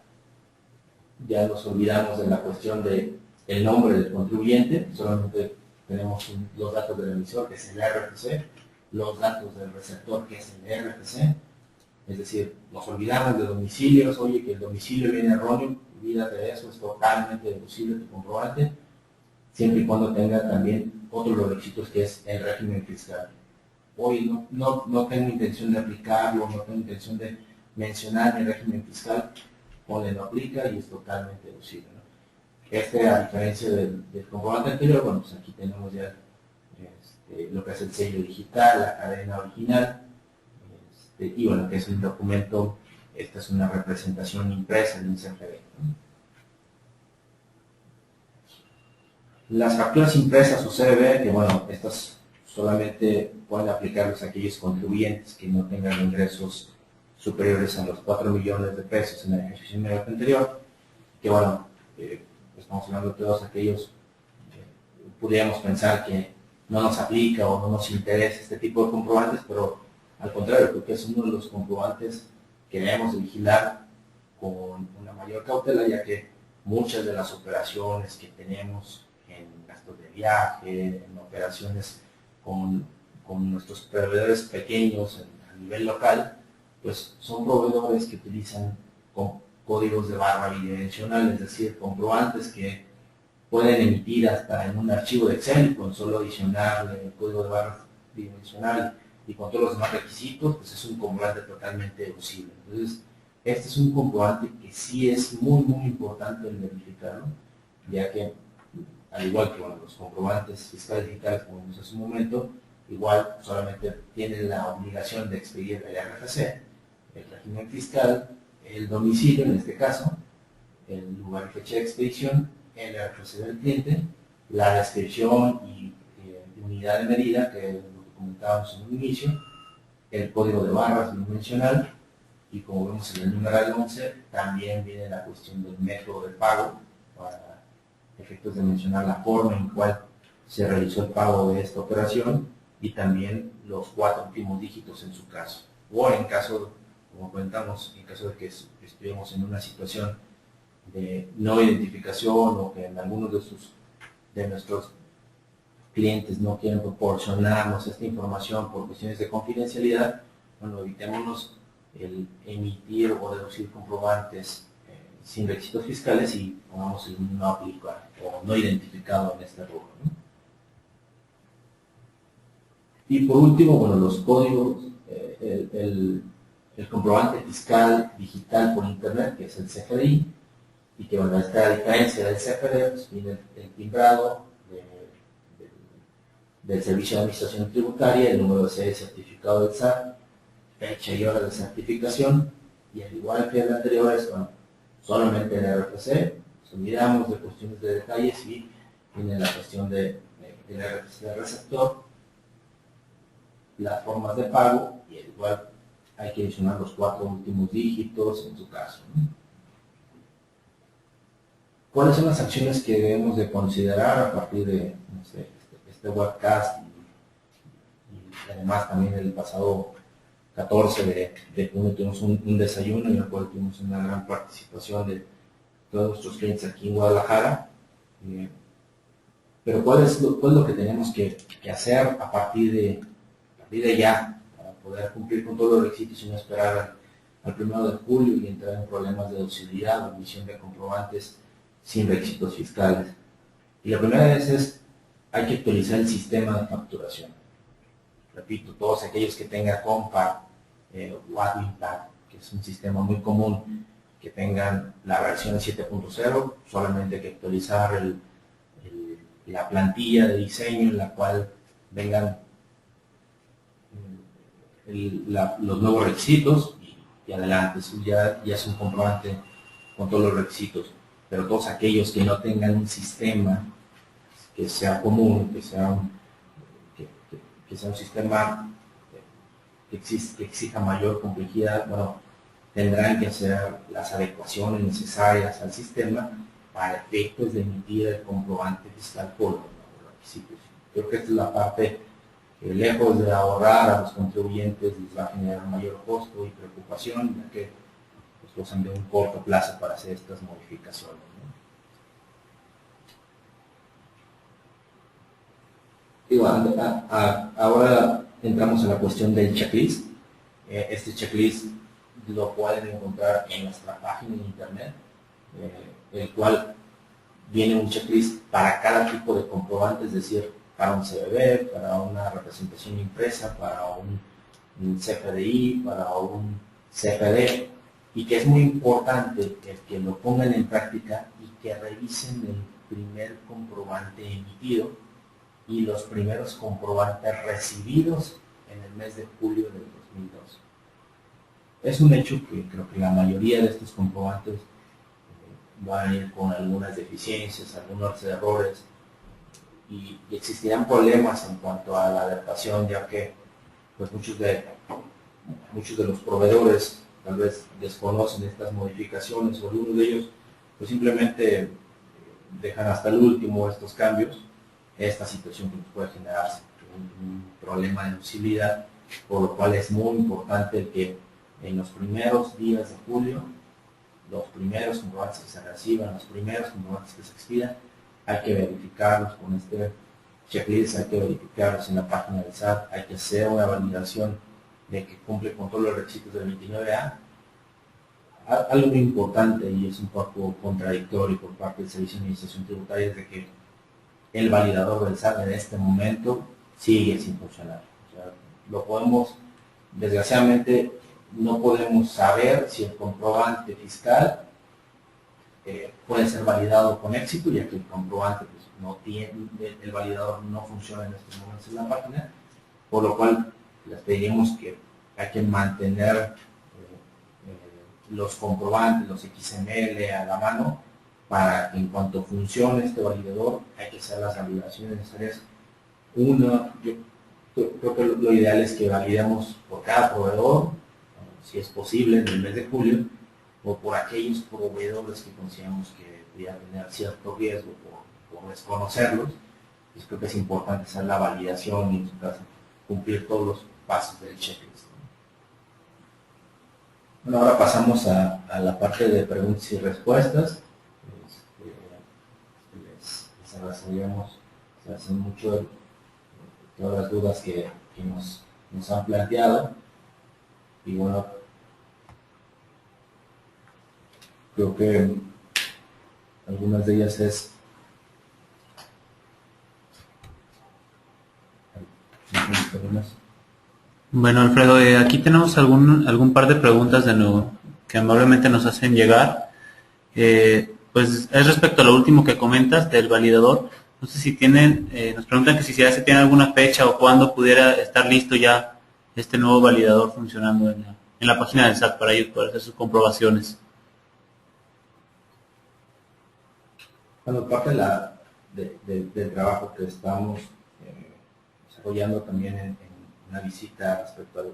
nos olvidamos de la cuestión del nombre del contribuyente, solamente tenemos los datos del emisor, que es el RFC, los datos del receptor, que es el RFC, Es decir, nos olvidamos de domicilios, oye, que el domicilio viene erróneo, olvídate de eso, es totalmente deducible tu comprobante, siempre y cuando tenga también otro de los requisitos que es el régimen fiscal. Hoy no tengo intención de aplicarlo, no tengo intención de mencionar mi régimen fiscal, ponle no aplica y es totalmente deducible, ¿no? A diferencia del comprobante anterior, bueno, pues aquí tenemos ya lo que es el sello digital, la cadena original, y bueno, que es un documento, esta es una representación impresa en un CFD, ¿no? Las facturas impresas o CBB, que bueno, estas solamente pueden aplicarlos a aquellos contribuyentes que no tengan ingresos superiores a los 4 millones de pesos en el ejercicio inmediato anterior, que bueno, estamos hablando de todos aquellos que pudiéramos pensar que no nos aplica o no nos interesa este tipo de comprobantes, pero al contrario, creo que es uno de los comprobantes que debemos de vigilar con una mayor cautela, ya que muchas de las operaciones que tenemos en gastos de viaje, en operaciones con nuestros proveedores pequeños a nivel local, pues son proveedores que utilizan códigos de barra bidimensional, es decir, comprobantes que pueden emitir hasta en un archivo de Excel con solo adicionar el código de barra bidimensional y con todos los demás requisitos, pues es un comprobante totalmente deducible. Entonces, este es un comprobante que sí es muy importante el verificarlo, ya que, al igual que bueno, los comprobantes fiscales digitales, como vimos hace un momento, igual solamente tienen la obligación de expedir el RFC, el régimen fiscal, el domicilio en este caso, el lugar y fecha de expedición, el RFC del cliente, la descripción y unidad de medida, que lo que comentábamos en un inicio, el código de barras bidimensional, y como vemos en el numeral 11, también viene la cuestión del método de pago, para efectos de mencionar la forma en cual se realizó el pago de esta operación, y también los 4 últimos dígitos en su caso. O en caso, como comentamos, en caso de que estuviéramos en una situación de no identificación o que en algunos de nuestros clientes no quieren proporcionarnos esta información por cuestiones de confidencialidad, bueno, evitémonos el emitir o deducir comprobantes sin requisitos fiscales y pongamos el no aplicado o no identificado en este rubro, ¿no? Y por último, bueno, los códigos, el comprobante fiscal digital por internet, que es el CFDI, y que bueno, esta diferencia del CFD, pues viene el timbrado del Servicio de Administración Tributaria, el número de serie certificado del SAT, fecha y hora de certificación, y al igual que el anterior es, bueno, solamente el RFC, nos olvidamos de cuestiones de detalles y viene la cuestión del RFC del receptor, las formas de pago, y al igual hay que adicionar los 4 últimos dígitos en su caso, ¿no? ¿Cuáles son las acciones que debemos de considerar a partir de no sé, este webcast y además también el pasado 14 de junio tuvimos un desayuno en el cual tuvimos una gran participación de todos nuestros clientes aquí en Guadalajara? Pero ¿cuál es lo que tenemos que hacer a partir de ya para poder cumplir con todos los requisitos y no esperar al 1 de julio y entrar en problemas de deducibilidad o emisión de comprobantes sin requisitos fiscales? Y la primera vez es, hay que actualizar el sistema de facturación. Repito, todos aquellos que tengan Compact o AdminPad, que es un sistema muy común, que tengan la versión 7.0, solamente hay que actualizar la plantilla de diseño en la cual vengan los nuevos requisitos y adelante, eso ya es un comprobante con todos los requisitos. Pero todos aquellos que no tengan un sistema que sea común, que sea un sistema que exija mayor complejidad, bueno, tendrán que hacer las adecuaciones necesarias al sistema para efectos de emitir el comprobante fiscal por los nuevos requisitos. Creo que esta es la parte que, lejos de ahorrar a los contribuyentes, les va a generar mayor costo y preocupación, ya que pues, gozan de un corto plazo para hacer estas modificaciones, ¿no? Digo, ahora entramos a la cuestión del checklist. Este checklist lo pueden encontrar en nuestra página de internet, el cual viene un checklist para cada tipo de comprobante, es decir, para un CBB, para una representación impresa, para un CFDI, para un CFD, y que es muy importante que lo pongan en práctica y que revisen el primer comprobante emitido y los primeros comprobantes recibidos en el mes de julio del 2002. Es un hecho que creo que la mayoría de estos comprobantes van a ir con algunas deficiencias, algunos errores, y existirán problemas en cuanto a la adaptación, ya que pues muchos de los proveedores tal vez desconocen estas modificaciones, o algunos de ellos pues simplemente dejan hasta el último estos cambios. Esta situación que nos puede generar un problema de usabilidad, por lo cual es muy importante que en los primeros días de julio, los primeros comprobantes que se reciban, los primeros comprobantes que se expidan, hay que verificarlos con este checklist, hay que verificarlos en la página del SAT, hay que hacer una validación de que cumple con todos los requisitos del 29A. Algo muy importante, y es un poco contradictorio por parte del Servicio de Administración Tributaria, es de que el validador del SAT en este momento sigue sin funcionar. O sea, lo podemos, desgraciadamente, no podemos saber si el comprobante fiscal puede ser validado con éxito, ya que el comprobante pues, no tiene, el validador no funciona en estos momentos en la página, por lo cual les pedimos que hay que mantener los comprobantes, los XML a la mano, para que en cuanto funcione este validador hay que hacer las validaciones necesarias. Yo creo que lo ideal es que validemos por cada proveedor, si es posible en el mes de julio, o por aquellos proveedores que consideramos que pudieran tener cierto riesgo por desconocerlos. Pues creo que es importante hacer la validación y en su caso cumplir todos los pasos del checklist. Bueno, ahora pasamos a la parte de preguntas y respuestas. Les agradeceríamos, se hacen mucho todas las dudas que nos han planteado, y bueno, creo que algunas de ellas es Bueno, Alfredo, aquí tenemos algún par de preguntas de nuevo que amablemente nos hacen llegar. Pues es respecto a lo último que comentas del validador. No sé si tienen, nos preguntan que si ya se tiene alguna fecha o cuándo pudiera estar listo ya este nuevo validador funcionando en la página del SAT para ellos poder hacer sus comprobaciones. Bueno, parte del trabajo que estamos desarrollando también en una visita respecto al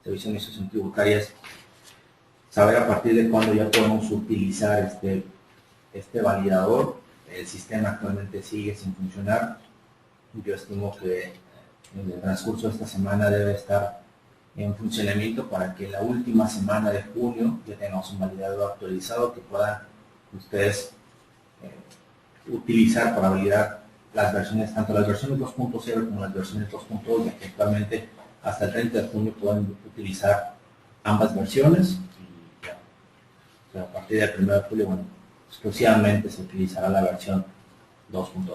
Servicio de Administración Tributaria es saber a partir de cuándo ya podemos utilizar este validador. El sistema actualmente sigue sin funcionar. Yo estimo que en el transcurso de esta semana debe estar en funcionamiento para que la última semana de junio ya tengamos un validador actualizado que puedan ustedes utilizar para validar las versiones, tanto las versiones 2.0 como las versiones 2.2, ya que actualmente hasta el 30 de junio pueden utilizar ambas versiones, y ya, o sea, a partir del 1 de julio, bueno, exclusivamente se utilizará la versión 2.2.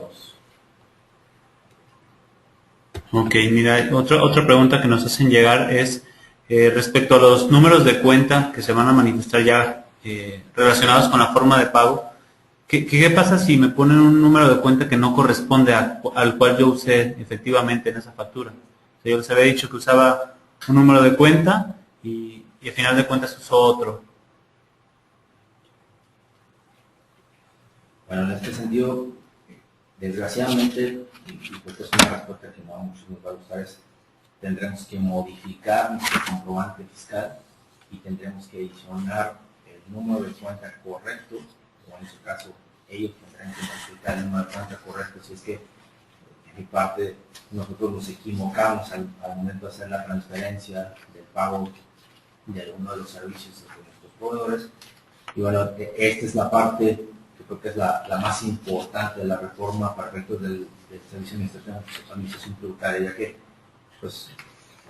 Ok, mira, otra pregunta que nos hacen llegar es respecto a los números de cuenta que se van a manifestar ya relacionados con la forma de pago. ¿Qué pasa si me ponen un número de cuenta que no corresponde al cual yo usé efectivamente en esa factura? O sea, yo les había dicho que usaba un número de cuenta y al final de cuentas usó otro. Bueno, en este sentido, desgraciadamente, y porque es una respuesta que no a muchos nos va a gustar, tendremos que modificar nuestro comprobante fiscal y tendremos que adicionar el número de cuenta correcto, o en su caso ellos tendrán que modificar el número de cuenta correcto si es que en mi parte nosotros nos equivocamos al momento de hacer la transferencia del pago de alguno de los servicios de nuestros proveedores. Y bueno, esta es la parte que creo que es la más importante de la reforma para efectos del Servicio de Administración Tributaria, ya que pues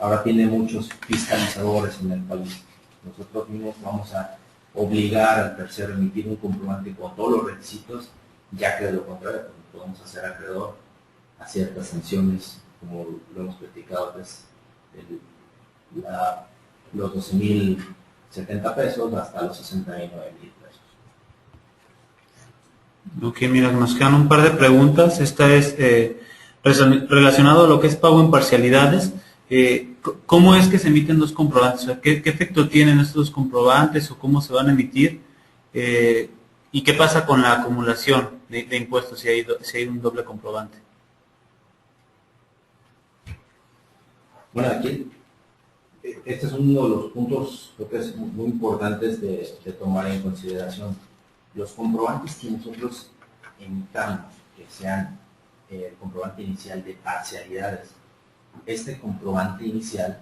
ahora tiene muchos fiscalizadores en el país. nosotros mismos vamos a obligar al tercero a emitir un comprobante con todos los requisitos, ya que de lo contrario pues, podemos hacer acreedor a ciertas sanciones, como lo hemos platicado, pues, los 12,070 pesos hasta los 69,000 pesos. Ok, mira, nos quedan un par de preguntas. Esta es relacionado a lo que es pago en parcialidades. ¿Cómo es que se emiten dos comprobantes? O sea, ¿qué efecto tienen estos dos comprobantes o cómo se van a emitir? ¿Y qué pasa con la acumulación de impuestos si hay un doble comprobante? Bueno, aquí este es uno de los puntos creo que es muy importantes de tomar en consideración. Los comprobantes que nosotros emitamos, que sean el comprobante inicial de parcialidades, este comprobante inicial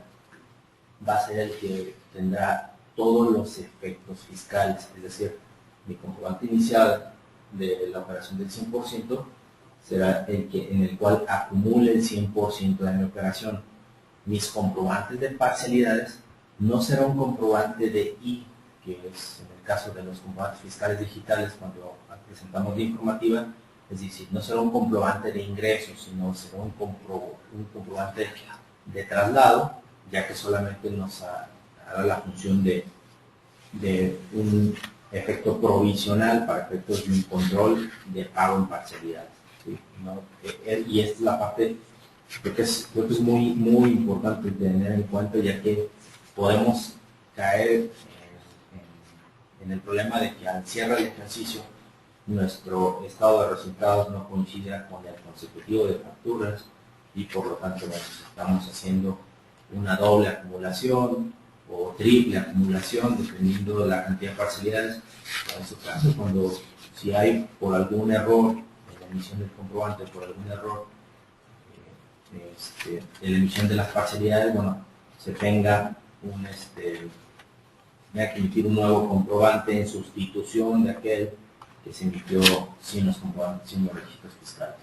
va a ser el que tendrá todos los efectos fiscales, es decir, mi comprobante inicial de la operación del 100% será en el cual acumule el 100% de mi operación. Mis comprobantes de parcialidades no será un comprobante de I, que es en el caso de los comprobantes fiscales digitales cuando presentamos la informativa, es decir, no será un comprobante de ingresos, sino será un comprobante de traslado, ya que solamente nos hará la función de un efecto provisional para efectos de un control de pago en parcialidades. ¿Sí? ¿No? Y esta es la parte creo que es muy, muy importante tener en cuenta, ya que podemos caer en el problema de que al cierre del ejercicio nuestro estado de resultados no coincida con el consecutivo de facturas y por lo tanto estamos haciendo una doble acumulación o triple acumulación dependiendo de la cantidad de parcialidades. En su caso, si hay por algún error en la emisión del comprobante, por algún error de la emisión de las parcialidades, bueno, se tenga que emitir un nuevo comprobante en sustitución de aquel que se emitió sin los comprobantes, sin los registros fiscales.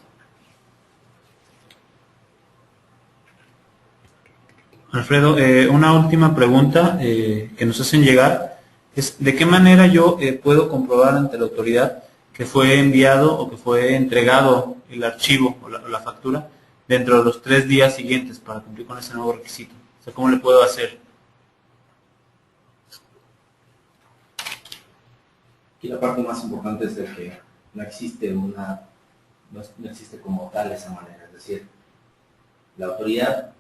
Alfredo, una última pregunta que nos hacen llegar es ¿de qué manera yo puedo comprobar ante la autoridad que fue enviado o que fue entregado el archivo o la factura dentro de los 3 días siguientes para cumplir con ese nuevo requisito? O sea, ¿cómo le puedo hacer? Aquí la parte más importante es de que no existe no existe como tal esa manera. Es decir, la autoridad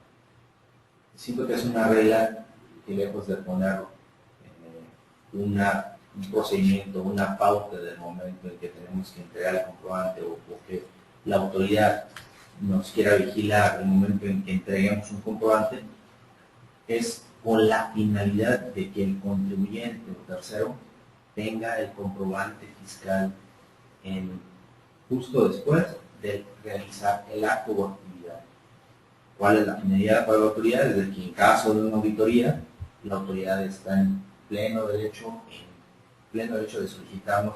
siento que es una regla que lejos de poner un procedimiento, una pauta del momento en que tenemos que entregar el comprobante o que la autoridad nos quiera vigilar el momento en que entreguemos un comprobante, es con la finalidad de que el contribuyente o tercero tenga el comprobante fiscal justo después de realizar el acto o actividad. ¿Cuál es la finalidad para la autoridad? Es de que en caso de una auditoría, la autoridad está en pleno derecho de solicitarnos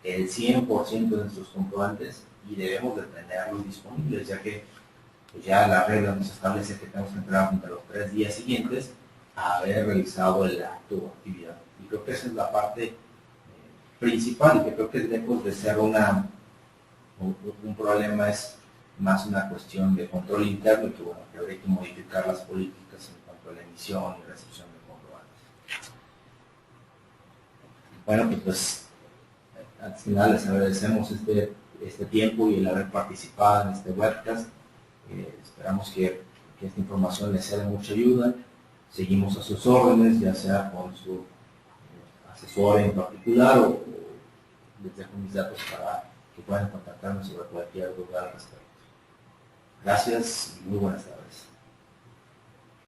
el 100% de nuestros comprobantes y debemos de tenerlos disponibles, ya que pues ya la regla nos establece que tenemos que entregar entre los 3 días siguientes a haber realizado el acto o actividad. Y creo que esa es la parte principal y que creo que lejos de ser un problema es más una cuestión de control interno y que bueno, que habría que modificar las políticas en cuanto a la emisión y recepción de comprobantes. Bueno, pues al final les agradecemos este tiempo y el haber participado en este webcast. Esperamos que esta información les sea de mucha ayuda. Seguimos a sus órdenes, ya sea con su asesor en particular o les dejo mis datos para que puedan contactarnos sobre cualquier duda al respecto. Gracias y muy buenas tardes.